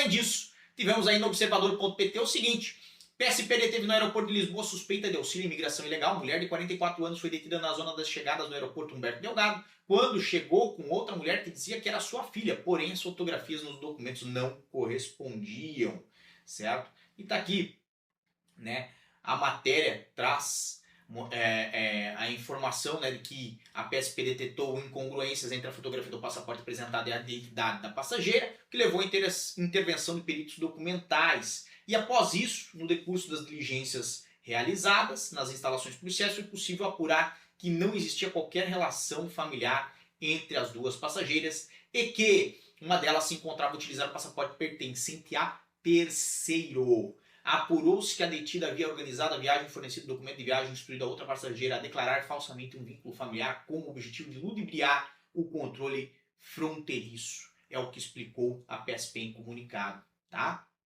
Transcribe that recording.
Além disso, tivemos aí no observador.pt o seguinte: PSP deteve no aeroporto de Lisboa suspeita de auxílio à imigração ilegal. Mulher de 44 anos foi detida na zona das chegadas do aeroporto Humberto Delgado, quando chegou com outra mulher que dizia que era sua filha, porém as fotografias nos documentos não correspondiam, certo? E tá aqui, né? A matéria traz a informação, né, de que a PSP detectou incongruências entre a fotografia do passaporte apresentada e a identidade da passageira, que levou à intervenção de peritos documentais. E após isso, no decurso das diligências realizadas nas instalações policiais, foi possível apurar que não existia qualquer relação familiar entre as duas passageiras e que uma delas se encontrava utilizando o passaporte pertencente a terceiro. Apurou-se que a detida havia organizado a viagem, fornecido documento de viagem, instruído a outra passageira a declarar falsamente um vínculo familiar com o objetivo de ludibriar o controle fronteiriço. É o que explicou a PSP em comunicado, tá?